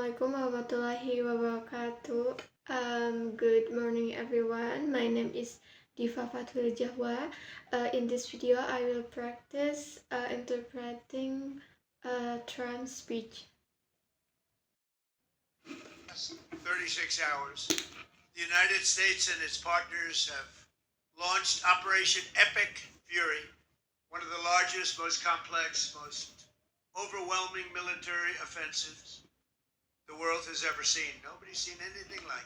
Assalamualaikum warahmatullahi wabarakatuh. Good morning, everyone. My name is Diva Fatul Jahwa. In this video, I will practice interpreting Trump's speech. 36 hours. The United States and its partners have launched Operation Epic Fury, one of the largest, most complex, most overwhelming military offensives the world has ever seen. Nobody's seen anything like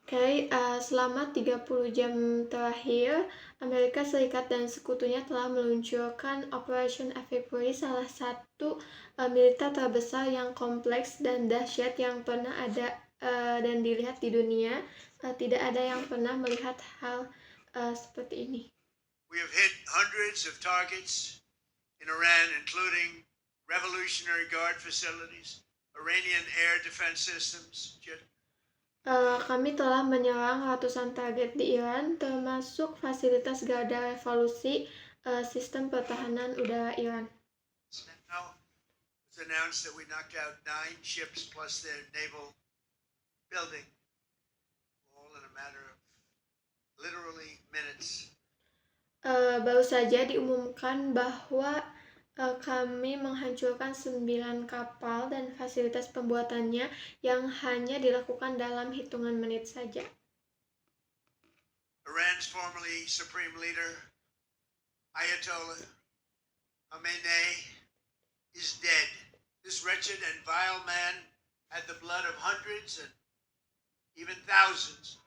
it. Selama 30 jam terakhir, Amerika Serikat dan sekutunya telah meluncurkan Operation Epic Fury, salah satu militer terbesar yang kompleks dan dahsyat yang pernah ada dan dilihat di dunia. Tidak ada yang pernah melihat hal seperti ini. We have hit hundreds of targets in Iran, including Revolutionary Guard facilities, Iranian air defense systems. Kami telah menyerang ratusan target di Iran, termasuk fasilitas Garda Revolusi, sistem pertahanan udara Iran. Now, it's announced that we knocked out 9 ships plus their naval building, all in a matter of literally minutes. Baru saja diumumkan bahwa kami menghancurkan 9 kapal dan fasilitas pembuatannya yang hanya dilakukan dalam hitungan menit saja. Iran's formerly supreme leader, Ayatollah Khamenei, is dead. This wretched and vile man had the blood of hundreds and even thousands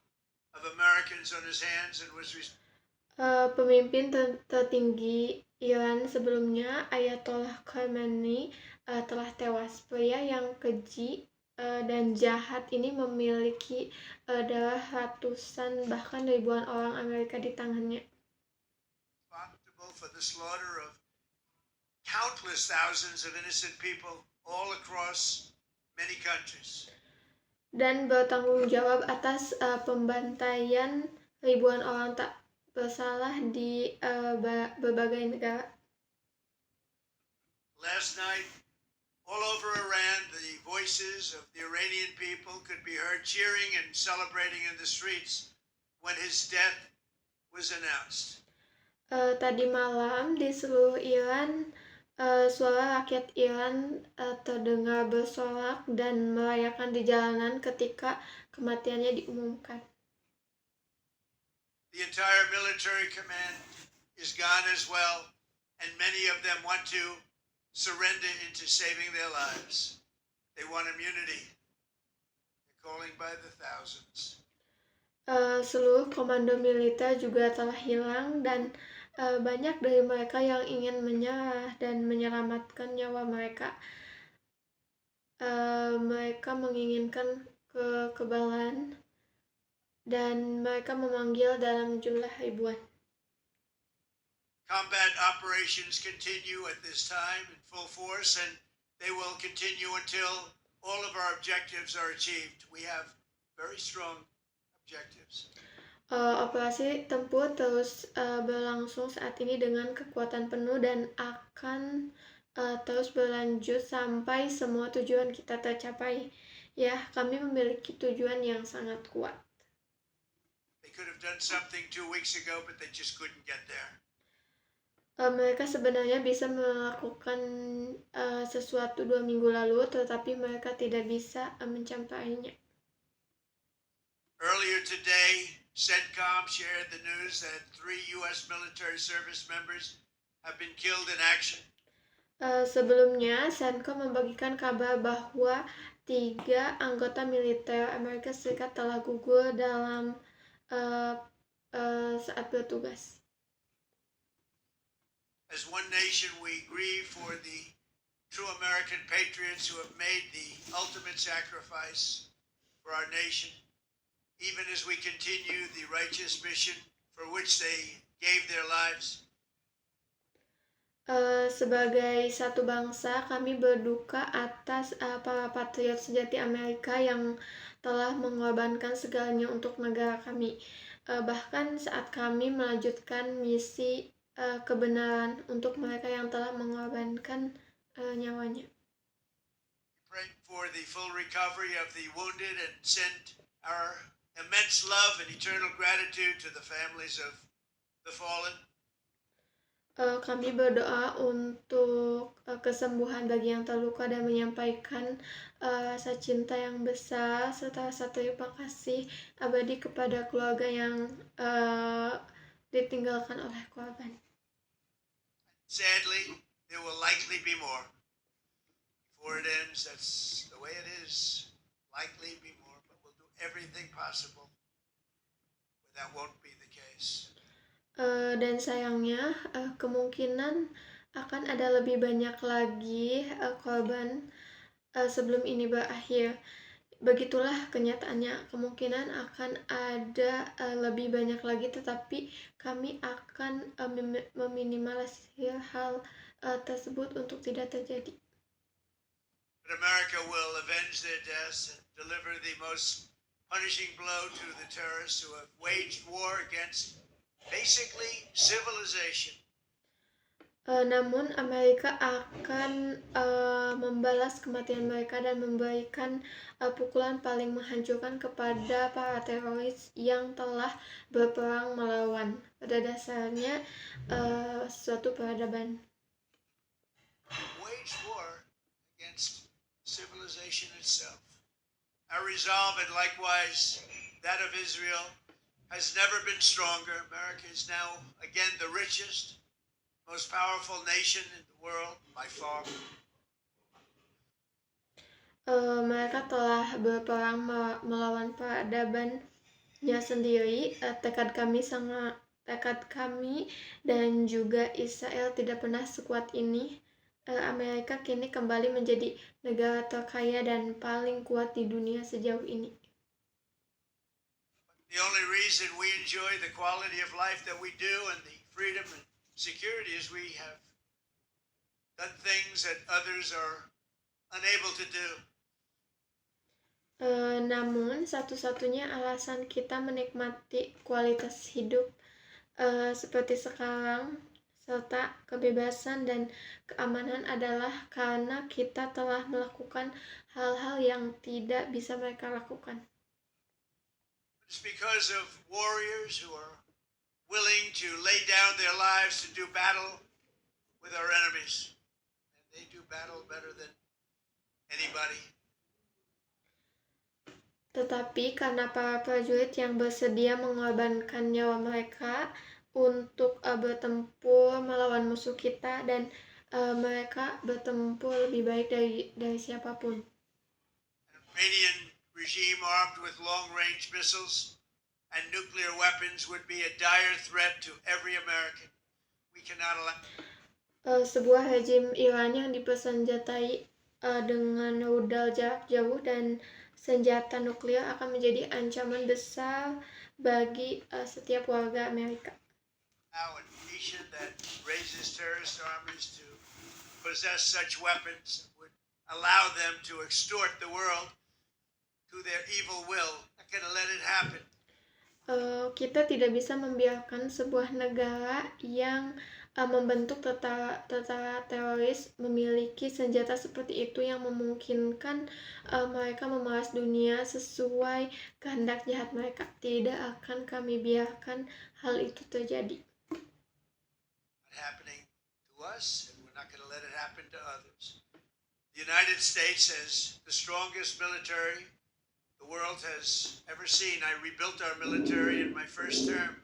of Americans on his hands and was Pemimpin tertinggi Iran sebelumnya, Ayatollah Khamenei, telah tewas. Pria yang keji dan jahat ini memiliki darah ratusan bahkan ribuan orang Amerika di tangannya. Responsible for the slaughter of countless thousands of innocent people all across many countries. Dan bertanggung jawab atas pembantaian ribuan orang tak bersalah di berbagai negara. Last night, all over Iran, the voices of the Iranian people could be heard cheering and celebrating in the streets when his death was announced. Tadi malam di seluruh Iran, suara rakyat Iran terdengar bersorak dan merayakan di jalanan ketika kematiannya diumumkan. The entire military command is gone as well, and many of them want to surrender into saving their lives. They want immunity. They're calling by the thousands. Seluruh komando militer juga telah hilang dan banyak dari mereka yang ingin menyerah dan menyelamatkan nyawa mereka. Mereka menginginkan kekebalan dan mereka memanggil dalam jumlah ribuan. Combat operations continue at this time in full force, and they will continue until all of our objectives are achieved. We have very strong objectives. Operasi tempur terus berlangsung saat ini dengan kekuatan penuh dan akan terus berlanjut sampai semua tujuan kita tercapai. Ya, kami memiliki tujuan yang sangat kuat. They could have done something 2 weeks ago, but they just couldn't get there. Mereka sebenarnya bisa melakukan sesuatu 2 minggu lalu, tetapi mereka tidak bisa mencapainya. Earlier today, CENTCOM shared the news that 3 U.S. military service members have been killed in action. Sebelumnya, CENTCOM membagikan kabar bahwa 3 anggota militer Amerika Serikat telah gugur dalam saat bertugas. As one nation, we grieve for the true American patriots who have made the ultimate sacrifice for our nation, even as we continue the righteous mission for which they gave their lives. Sebagai satu bangsa, kami berduka atas para patriot sejati Amerika yang telah mengorbankan segalanya untuk negara kami. Bahkan saat kami melanjutkan misi kebenaran untuk mereka yang telah mengorbankan nyawanya. pray for the full recovery of the wounded and send our immense love and eternal gratitude to the families of the fallen. Kami berdoa untuk kesembuhan bagi yang terluka dan menyampaikan rasa cinta yang besar serta rasa terima kasih abadi kepada keluarga yang ditinggalkan oleh korban. Sadly, there will likely be more. Before it ends, that's the way it is. Likely be more, but we'll do everything possible where that won't be the case. Dan sayangnya kemungkinan akan ada lebih banyak lagi korban sebelum ini berakhir. Begitulah kenyataannya, kemungkinan akan ada lebih banyak lagi, tetapi kami akan meminimalisir hal tersebut untuk tidak terjadi. But America will avenge their deaths and deliver the most punishing blow to the terrorists who have waged war against basically civilization. Namun Amerika akan membalas kematian mereka dan memberikan pukulan paling menghancurkan kepada para teroris yang telah berperang melawan pada dasarnya suatu peradaban. Waged war against civilization itself. Our resolve, and likewise that of Israel, has never been stronger. America is now again the richest, most powerful nation in the world by far. Mereka telah berperang melawan peradabannya sendiri. Tekad kami dan juga Israel tidak pernah sekuat ini. Amerika kini kembali menjadi negara terkaya dan paling kuat di dunia sejauh ini. The only reason we enjoy the quality of life that we do and the freedom and security is we have done things that others are unable to do. Namun satu-satunya alasan kita menikmati kualitas hidup seperti sekarang serta kebebasan dan keamanan adalah karena kita telah melakukan hal-hal yang tidak bisa mereka lakukan. It's because of warriors who are willing to lay down their lives to do battle with our enemies. And they do battle better than anybody. Tetapi karena para prajurit yang bersedia mengorbankan nyawa mereka untuk bertempur melawan musuh kita, dan mereka bertempur lebih baik dari siapapun. An Iranian regime armed with long-range missiles and nuclear weapons would be a dire threat to every American. We cannot allow. Sebuah rejim Iran yang dipersenjatai dengan rudal jarak jauh dan senjata nuklir akan menjadi ancaman besar bagi setiap warga Amerika. A nation that raises terrorist armies to possess such weapons would allow them to extort the world to their evil will. Not gonna let it happen. Kita tidak bisa membiarkan sebuah negara yang membentuk tentara teroris memiliki senjata seperti itu yang memungkinkan mereka memeras dunia sesuai kehendak jahat mereka. Tidak akan kami biarkan hal itu terjadi. Happening to us, and we're not going to let it happen to others. The United States has the strongest military the world has ever seen. I rebuilt our military in my first term.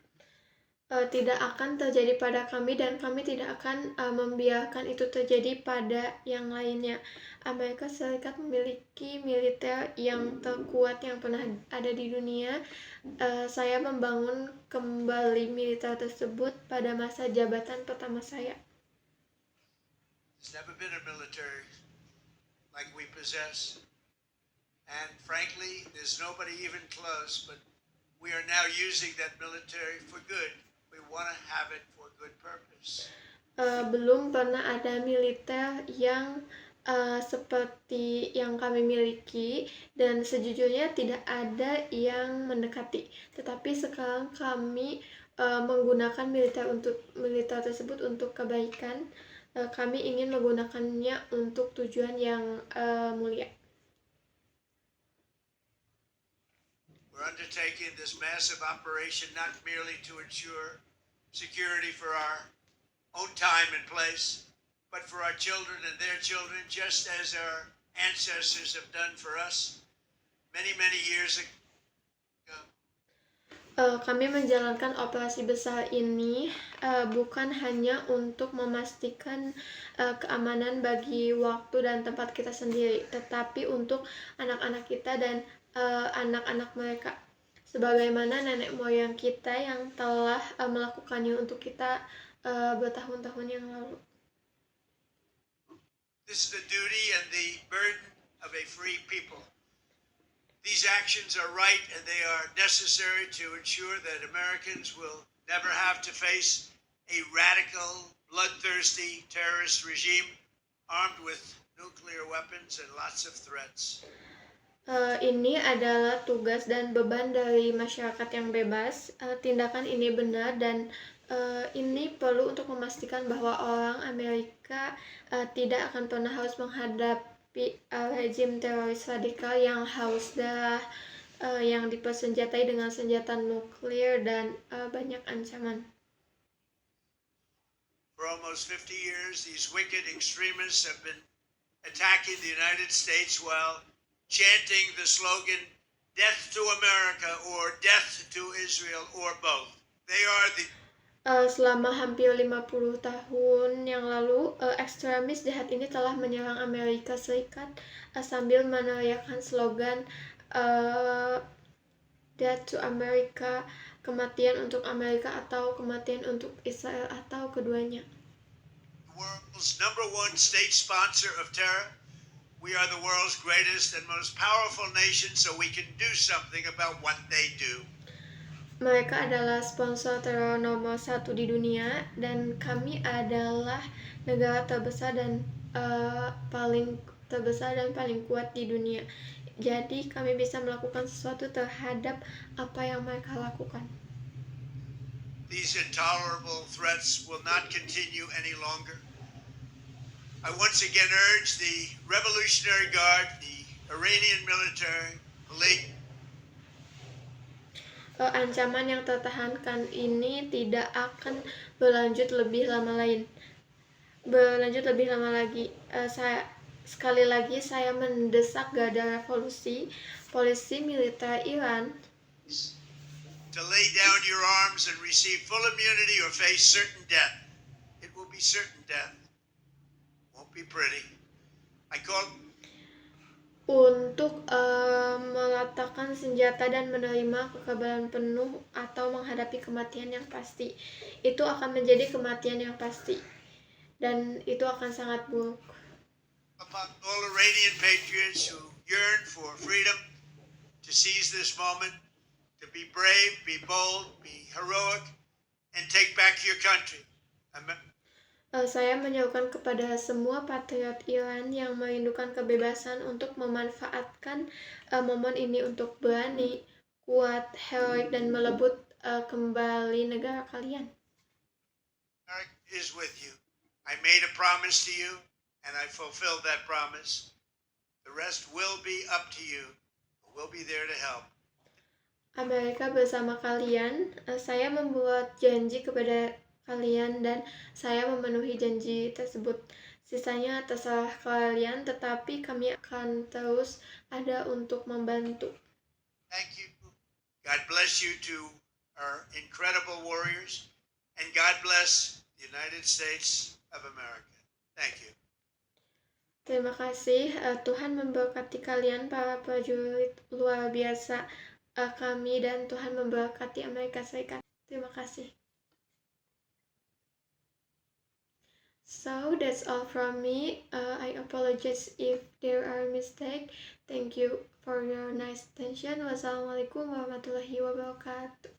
Tidak akan terjadi pada kami, dan kami tidak akan membiarkan itu terjadi pada yang lainnya. Amerika Serikat memiliki militer yang terkuat yang pernah ada di dunia. Saya membangun kembali militer tersebut pada masa jabatan pertama saya. There's never been a military like we possess. And frankly, there's nobody even close, but we are now using that military for good. We want to have it for good purpose. Belum pernah ada militer yang seperti yang kami miliki, dan sejujurnya tidak ada yang mendekati. Tetapi sekarang kami menggunakan militer tersebut untuk kebaikan. Kami ingin menggunakannya untuk tujuan yang mulia. We're undertaking this massive operation not merely to ensure security for our own time and place, but for our children and their children, just as our ancestors have done for us many, many years ago. Kami menjalankan operasi besar ini bukan hanya untuk memastikan keamanan bagi waktu dan tempat kita sendiri, tetapi untuk anak-anak kita dan anak-anak mereka, sebagaimana nenek moyang kita yang telah melakukannya untuk kita bertahun-tahun yang lalu. This is the duty and the burden of a free people. These actions are right and they are necessary to ensure that Americans will never have to face a radical, bloodthirsty terrorist regime armed with nuclear weapons and lots of threats. Ini adalah tugas dan beban dari masyarakat yang bebas. Tindakan ini benar dan ini perlu untuk memastikan bahwa orang Amerika tidak akan pernah harus menghadapi rejim teroris radikal yang haus darah, yang dipersenjatai dengan senjata nuklir dan banyak ancaman. For almost 50 years, these wicked extremists have been attacking the United States while chanting the slogan, "Death to America" or "Death to Israel" or both. They are the Selama hampir 50 tahun yang lalu, ekstremis jahat ini telah menyerang Amerika Serikat sambil meneriakkan slogan Death to America, kematian untuk Amerika atau kematian untuk Israel atau keduanya. world's #1 state sponsor of terror. We are the world's greatest and most powerful nation, so we can do something about what they do. Mereka adalah sponsor teror nomor 1 di dunia dan kami adalah negara terbesar dan paling kuat di dunia. Jadi kami bisa melakukan sesuatu terhadap apa yang mereka lakukan. These intolerable threats will not continue any longer. I once again urge the Revolutionary Guard, the Iranian military, elite, Ancaman yang tertahankan ini tidak akan berlanjut lebih lama lagi. Sekali lagi saya mendesak garda revolusi, polisi militer Iran, to lay down your arms and receive full immunity or face certain death. It will be certain death. Won't be pretty. I call untuk meletakkan senjata dan menerima kekebalan penuh atau menghadapi kematian yang pasti. Itu akan menjadi kematian yang pasti dan itu akan sangat buruk. upon all Iranian patriots who yearn for freedom to seize this moment, to be brave, be bold, be heroic, and take back your country. Saya menyerukan kepada semua patriot Iran yang merindukan kebebasan untuk memanfaatkan momen ini untuk berani, kuat, heroik, dan melebut kembali negara kalian. America is with you. I made a promise to you, and I fulfilled that promise. The rest will be up to you. We'll be there to help. Amerika bersama kalian. Saya membuat janji kepada kalian dan saya memenuhi janji tersebut. Sisanya terserah kalian, tetapi kami akan terus ada untuk membantu. Thank you. God bless you to our incredible warriors, and God bless the United States of America. Thank you. Terima kasih. Tuhan memberkati kalian para prajurit luar biasa kami dan Tuhan memberkati Amerika Serikat. Terima kasih. So that's all from me. I apologize if there are mistakes. Thank you for your nice attention. Wassalamualaikum warahmatullahi wabarakatuh.